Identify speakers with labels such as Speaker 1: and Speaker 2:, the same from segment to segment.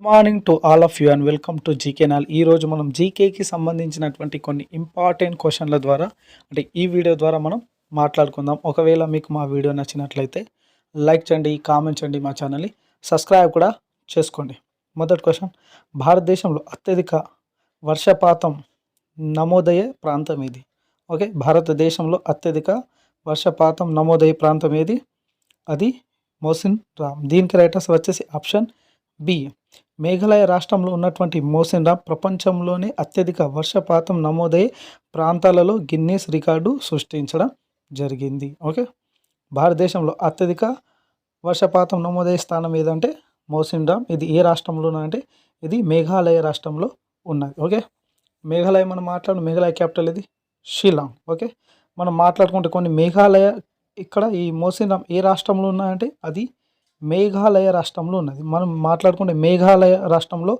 Speaker 1: Morning to all of you and welcome to GK నాల్. ఈరోజు మనం జీకేకి సంబంధించినటువంటి కొన్ని ఇంపార్టెంట్ క్వశ్చన్ల ద్వారా ఈ వీడియో ద్వారా మనం మాట్లాడుకుందాం. ఒకవేళ మీకు మా వీడియో నచ్చినట్లయితే లైక్ చేయండి, కామెంట్ చేయండి, మా ఛానల్ని సబ్స్క్రైబ్ కూడా చేసుకోండి. మొదటి క్వశ్చన్, భారతదేశంలో అత్యధిక వర్షపాతం నమోదయ్యే ప్రాంతం ఏది? ఓకే, భారతదేశంలో అత్యధిక వర్షపాతం నమోదయ్యే ప్రాంతం ఏది? అది మోసిన్ రామ్. దీనికి రైటర్స్ వచ్చేసి ఆప్షన్ బి. మేఘాలయ రాష్ట్రంలో ఉన్నటువంటి మోసిన్ రామ్ ప్రపంచంలోనే అత్యధిక వర్షపాతం నమోదయ్యే ప్రాంతాలలో గిన్నీస్ రికార్డు సృష్టించడం జరిగింది. ఓకే, భారతదేశంలో అత్యధిక వర్షపాతం నమోదయ్యే స్థానం ఏదంటే మోసిన్ రామ్. ఇది ఏ రాష్ట్రంలో అంటే ఇది మేఘాలయ రాష్ట్రంలో ఉన్నది. ఓకే, మేఘాలయ మనం మేఘాలయ క్యాపిటల్ ఇది షిల్లాంగ్. ఓకే, మనం మాట్లాడుకుంటే కొన్ని మేఘాలయ ఇక్కడ ఈ మోసిన్ రామ్ ఏ రాష్ట్రంలో ఉన్నాయంటే అది మేఘాలయ రాష్ట్రంలో ఉన్నది. మనం మాట్లాడుకుంటే మేఘాలయ రాష్ట్రంలో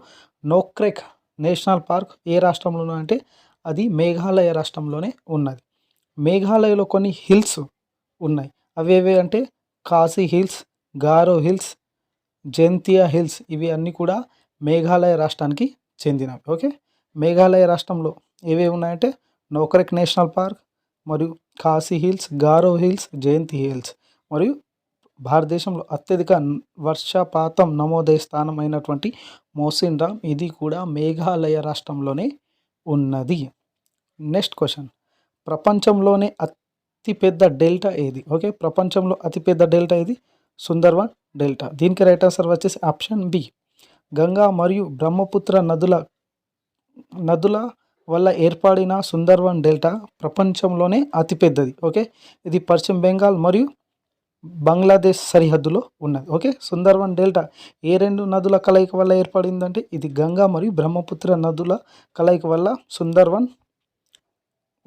Speaker 1: నోక్రెక్ నేషనల్ పార్క్ ఏ రాష్ట్రంలో ఉన్నదంటే అది మేఘాలయ రాష్ట్రంలోనే ఉన్నది. మేఘాలయలో కొన్ని హిల్స్ ఉన్నాయి. అవేవి అంటే ఖాసీ హిల్స్, గారో హిల్స్, జెంతియా హిల్స్. ఇవి అన్నీ కూడా మేఘాలయ రాష్ట్రానికి చెందినవి. ఓకే, మేఘాలయ రాష్ట్రంలో ఏవేవి ఉన్నాయంటే నోక్రెక్ నేషనల్ పార్క్ మరియు ఖాసీ హిల్స్, గారో హిల్స్, జయంతి హిల్స్. మరియు భారతదేశంలో అత్యధిక వర్షపాతం నమోదయ్యే స్థానం అయినటువంటి మోసిన్ రామ్ ఇది కూడా మేఘాలయ రాష్ట్రంలోనే ఉన్నది. నెక్స్ట్ క్వశ్చన్, ప్రపంచంలోనే అతిపెద్ద డెల్టా ఏది? ఓకే, ప్రపంచంలో అతిపెద్ద డెల్టా ఏది? సుందర్బన్ డెల్టా. దీనికి రైట్ ఆన్సర్ వచ్చేసి ఆప్షన్ బి. గంగా మరియు బ్రహ్మపుత్ర నదుల వల్ల ఏర్పడిన సుందర్బన్ డెల్టా ప్రపంచంలోనే అతిపెద్దది. ఓకే, ఇది పశ్చిమ బెంగాల్ మరియు బంగ్లాదేశ్ సరిహద్దులో ఉన్నది. ఓకే, సుందర్బన్ డెల్టా ఏ రెండు నదుల కలయిక వల్ల ఏర్పడిందంటే ఇది గంగా మరియు బ్రహ్మపుత్ర నదుల కలయిక వల్ల సుందర్బన్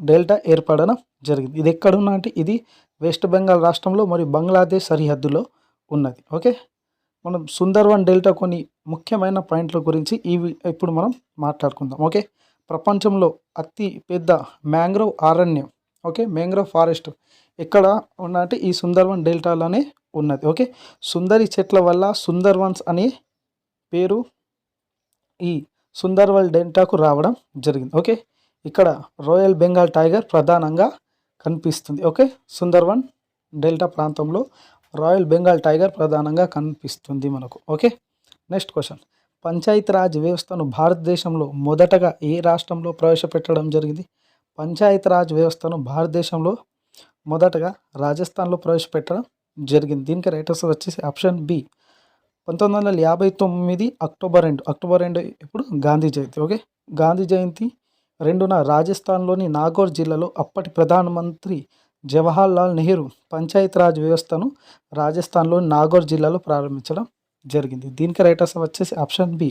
Speaker 1: డెల్టా ఏర్పడడం జరిగింది. ఇది ఎక్కడున్నా అంటే ఇది వెస్ట్ బెంగాల్ రాష్ట్రంలో మరియు బంగ్లాదేశ్ సరిహద్దులో ఉన్నది. ఓకే, మనం సుందర్బన్ డెల్టా కొన్ని ముఖ్యమైన పాయింట్ల గురించి ఇప్పుడు మనం మాట్లాడుకుందాం. ఓకే, ప్రపంచంలో అతి పెద్ద మ్యాంగ్రోవ్ అరణ్యం, ఓకే, మ్యాంగ్రోవ్ ఫారెస్ట్ ఎక్కడ ఉన్నట్టు ఈ సుందర్బన్ డెల్టాలోనే ఉన్నది. ఓకే, సుందరి చెట్ల వల్ల సుందర్బన్స్ అనే పేరు ఈ సుందర్బన్ డెల్టాకు రావడం జరిగింది. ఓకే, ఇక్కడ రాయల్ బెంగాల్ టైగర్ ప్రధానంగా కనిపిస్తుంది. ఓకే, సుందర్బన్ డెల్టా ప్రాంతంలో రాయల్ బెంగాల్ టైగర్ ప్రధానంగా కనిపిస్తుంది మనకు. ఓకే, నెక్స్ట్ క్వశ్చన్, పంచాయతీరాజ్ వ్యవస్థను భారతదేశంలో మొదటగా ఏ రాష్ట్రంలో ప్రవేశపెట్టడం జరిగింది? పంచాయతీరాజ్ వ్యవస్థను భారతదేశంలో మొదటగా రాజస్థాన్లో ప్రవేశపెట్టడం జరిగింది. దీనికి రైటర్స్ వచ్చేసి ఆప్షన్ బి. 1959 అక్టోబర్ 2 ఇప్పుడు గాంధీ జయంతి. ఓకే, గాంధీ జయంతి 2న రాజస్థాన్లోని నాగౌర్ జిల్లాలో అప్పటి ప్రధానమంత్రి జవహర్ లాల్ నెహ్రూ పంచాయతీరాజ్ వ్యవస్థను రాజస్థాన్లోని నాగౌర్ జిల్లాలో ప్రారంభించడం జరిగింది. దీనికి రైటర్స్ వచ్చేసి ఆప్షన్ బి.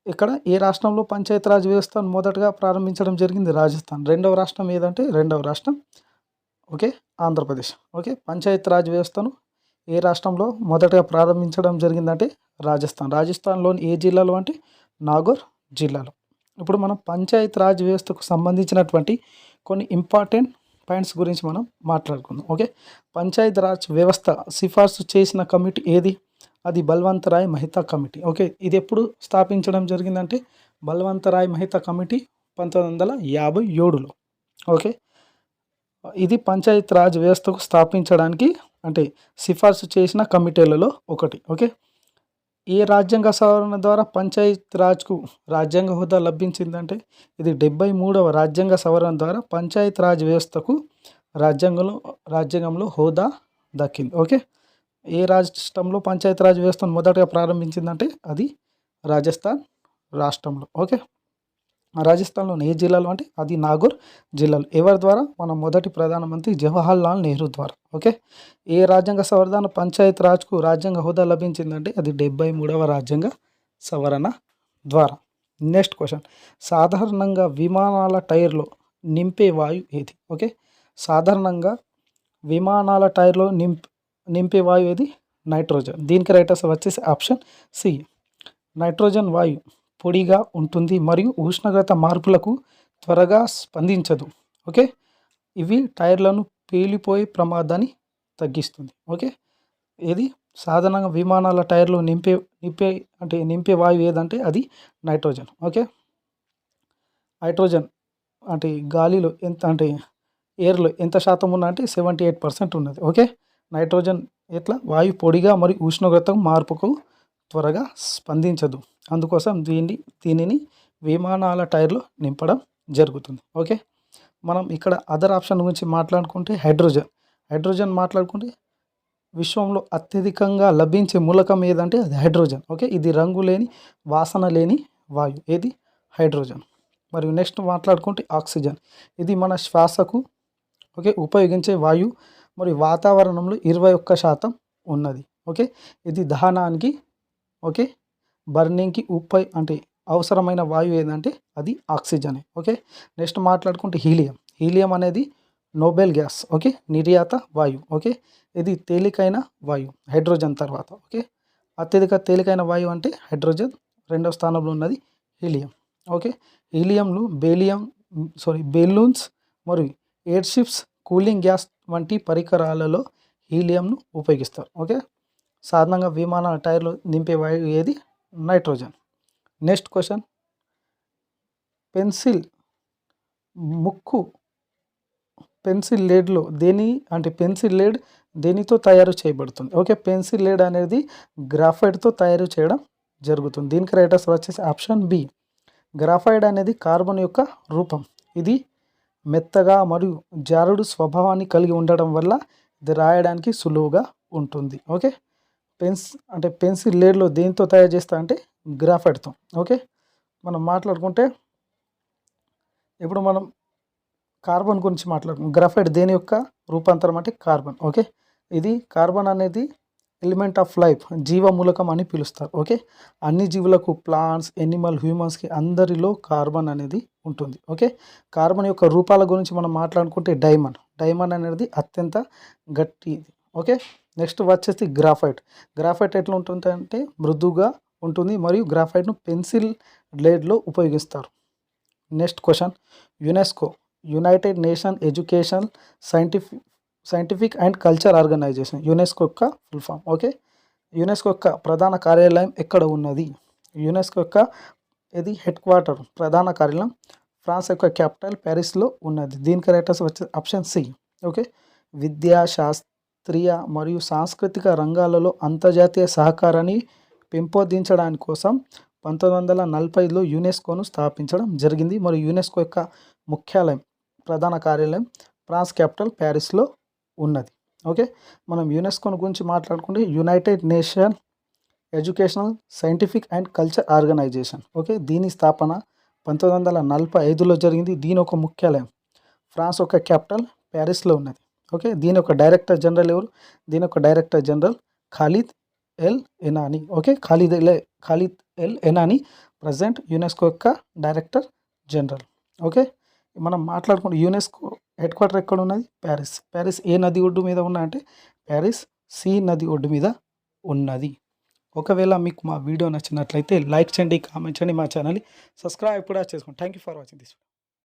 Speaker 1: ఇక్కడ ఏ రాష్ట్రంలో పంచాయతీరాజ్ వ్యవస్థను మొదటగా ప్రారంభించడం జరిగింది? రాజస్థాన్. రెండవ రాష్ట్రం ఏదంటే రెండవ రాష్ట్రం ఓకే ఆంధ్రప్రదేశ్. ఓకే, పంచాయతీరాజ్ వ్యవస్థను ఏ రాష్ట్రంలో మొదటగా ప్రారంభించడం జరిగిందంటే రాజస్థాన్లోని ఏ జిల్లాలో అంటే నాగౌర్ జిల్లాలో. ఇప్పుడు మనం పంచాయతీరాజ్ వ్యవస్థకు సంబంధించినటువంటి కొన్ని ఇంపార్టెంట్ పాయింట్స్ గురించి మనం మాట్లాడుకుందాం. ఓకే, పంచాయతీరాజ్ వ్యవస్థ సిఫార్సు చేసిన కమిటీ ఏది? అది బల్వంతరాయ్ మెహతా కమిటీ. ఓకే, ఇది ఎప్పుడు స్థాపించడం జరిగిందంటే బల్వంతరాయ్ మెహతా కమిటీ 1957లో. ఓకే, ఇది పంచాయతీరాజ్ వ్యవస్థకు స్థాపించడానికి సిఫార్సు చేసిన కమిటీలలో ఒకటి. ఓకే, ఏ రాజ్యాంగ సవరణ ద్వారా పంచాయతీరాజ్కు రాజ్యాంగ హోదా లభించిందంటే ఇది 73వ రాజ్యాంగ సవరణ ద్వారా పంచాయతీరాజ్ వ్యవస్థకు రాజ్యాంగంలో హోదా దక్కింది. ఓకే, ఏ రాష్ట్రంలో పంచాయతీరాజ్ వ్యవస్థను మొదటగా ప్రారంభించిందంటే అది రాజస్థాన్ రాష్ట్రంలో. ఓకే, రాజస్థాన్లోని ఏ జిల్లాలో అంటే అది నాగౌర్ జిల్లాలో. ఎవరి ద్వారా? మన మొదటి ప్రధానమంత్రి జవహర్ లాల్ నెహ్రూ ద్వారా. ఓకే, ఏ రాజ్యాంగ సవరణ పంచాయతీరాజ్కు రాజ్యాంగ హోదా లభించిందంటే అది 73వ రాజ్యాంగ సవరణ ద్వారా. నెక్స్ట్ క్వశ్చన్, సాధారణంగా విమానాల టైర్లో నింపే వాయువు ఏది? ఓకే, సాధారణంగా విమానాల టైర్లో నింపే వాయువు ఏది? నైట్రోజన్. దీనికి రైటర్స్ వచ్చేసి ఆప్షన్ సి. నైట్రోజన్ వాయువు పొడిగా ఉంటుంది మరియు ఉష్ణోగ్రత మార్పులకు త్వరగా స్పందించదు. ఓకే, ఇవి టైర్లను పేలిపోయే ప్రమాదాన్ని తగ్గిస్తుంది. ఓకే, ఇది సాధారణంగా విమానాల టైర్లు నింపే వాయువు ఏదంటే అది నైట్రోజన్. ఓకే. హైడ్రోజన్ అంటే గాలిలో ఎంత అంటే ఎయిర్‌లో ఎంత శాతం ఉందంటే 78% ఉన్నది. ఓకే. నైట్రోజన్ ఎట్లా వాయువు పొడిగా మరియు ఉష్ణోగ్రత మార్పుకు త్వరగా స్పందించదు. అందుకోసం దీనిని విమానాల టైర్‌లో నింపడం జరుగుతుంది. ఓకే. మనం ఇక్కడ అదర్ ఆప్షన్ గురించి మాట్లాడుకుంటే హైడ్రోజన్ మాట్లాడుకుంటే విశ్వంలో అత్యధికంగా లభించే మూలకం ఏదంటే అది హైడ్రోజన్. ఓకే. ఇది రంగు లేని, వాసన లేని వాయువు. ఏది? హైడ్రోజన్. మరియు నెక్స్ట్ మాట్లాడుకుంటే ఆక్సిజన్. ఇది మన శ్వాసకు ఓకే ఉపయోగించే వాయువు మరియు వాతావరణంలో 21% ఉన్నది. ఓకే. ఇది దహనానికి ఓకే బర్నింగ్‌కి అంటే అవసరమైన వాయువు ఏదంటే అది ఆక్సిజనే. ఓకే. నెక్స్ట్ మాట్లాడుకుంటే హీలియం అనేది నోబెల్ గ్యాస్. ఓకే. నిర్యాత వాయువు. ఓకే. ఇది తేలికైన వాయువు హైడ్రోజన్ తర్వాత. ఓకే. అత్యధిక తేలికైన వాయువు అంటే హైడ్రోజన్, రెండవ స్థానంలో ఉన్నది హీలియం. ఓకే. హీలియంను బెలూన్స్ మరియు ఎయిర్ షిప్స్, కూలింగ్ గ్యాస్ వంటి పరికరాలలో హీలియంను ఉపయోగిస్తారు. ఓకే. సాధారణంగా విమానాల టైర్లు నింపే వాయువు ఏది? నైట్రోజన్. నెక్స్ట్ క్వశ్చన్, పెన్సిల్ లేడ్లో పెన్సిల్ లేడ్ దేనితో తయారు చేయబడుతుంది? ఓకే. పెన్సిల్ లేడ్ అనేది గ్రాఫైట్తో తయారు చేయడం జరుగుతుంది. దీనికి రైట్ ఆన్సర్ వచ్చేసి ఆప్షన్ బి. గ్రాఫైట్ అనేది కార్బన్ యొక్క రూపం. ఇది మెత్తగా మరియు జారుడు స్వభావాన్ని కలిగి ఉండడం వల్ల ఇది రాయడానికి సులువుగా ఉంటుంది. ఓకే. పెన్సిల్ లేడ్లో దేనితో తయారు చేస్తా అంటే గ్రాఫైట్తో. ఓకే. మనం మాట్లాడుకుంటే ఇప్పుడు మనం కార్బన్ గురించి మాట్లాడుకుంటాం. గ్రాఫైట్ దేని యొక్క రూపాంతరం అంటే కార్బన్. ఓకే. ఇది కార్బన్ అనేది ఎలిమెంట్ ఆఫ్ లైఫ్, జీవ మూలకం అని పిలుస్తారు. ఓకే. అన్ని జీవులకు, ప్లాంట్స్, ఎనిమల్, హ్యూమన్స్కి అందరిలో కార్బన్ అనేది ఉంటుంది. ఓకే. కార్బన్ యొక్క రూపాల గురించి మనం మాట్లాడుకుంటే డైమండ్ అనేది అత్యంత గట్టిది. ఓకే. నెక్స్ట్ వచ్చేసి గ్రాఫైట్ ఎట్లా ఉంటుంది అంటే మృదువుగా ఉంటుంది మరియు గ్రాఫైట్ను పెన్సిల్ లేడ్లో ఉపయోగిస్తారు. Next question, UNESCO United Nation Education Scientific and Culture Organization. UNESCO యొక్క ఫుల్ ఫామ్. ఓకే. యునెస్కో యొక్క ప్రధాన కార్యాలయం ఎక్కడ ఉన్నది? యునెస్కో యొక్క ఇది హెడ్ క్వార్టర్, ప్రధాన కార్యాలయం ఫ్రాన్స్ యొక్క క్యాపిటల్ ప్యారిస్లో ఉన్నది. దీనికి రైట్ ఆన్సర్ వచ్చే ఆప్షన్ సి. ఓకే. విద్యా, శాస్త్రీయ మరియు సాంస్కృతిక రంగాలలో అంతర్జాతీయ సహకారాన్ని పెంపొందించడానికి కోసం 1945లో యునెస్కోను స్థాపించడం జరిగింది. మరియు యునెస్కో యొక్క ముఖ్యాలయం, ప్రధాన కార్యాలయం ఫ్రాన్స్ క్యాపిటల్ ప్యారిస్లో ఉన్నది. ఓకే. మనం యునెస్కోను గురించి మాట్లాడుకుంటే United Nation Educational Scientific and Culture Organization. Okay. దీని స్థాపన 1945లో జరిగింది. దీని ఒక ముఖ్యాలయం ఫ్రాన్స్ యొక్క క్యాపిటల్ ప్యారిస్లో ఉన్నది. ఓకే. దీని యొక్క డైరెక్టర్ జనరల్ ఎవరు? దీని యొక్క director general Khalid El Enany. Okay. Khalid El Enany present UNESCO యొక్క డైరెక్టర్ జనరల్. ఓకే. మనం మాట్లాడుకుంటే యునెస్కో హెడ్ క్వార్టర్ ఎక్కడ ఉన్నది? ప్యారిస్ ఏ నది ఒడ్డు మీద ఉన్నదంటే ప్యారిస్ సి నది ఒడ్డు మీద ఉన్నది. ఒకవేళ మీకు మా వీడియో నచ్చినట్లయితే లైక్ చేయండి, కామెంట్ చేయండి, మా ఛానల్ని సబ్స్క్రైబ్ కూడా చేసుకోండి. Thank you for watching this video.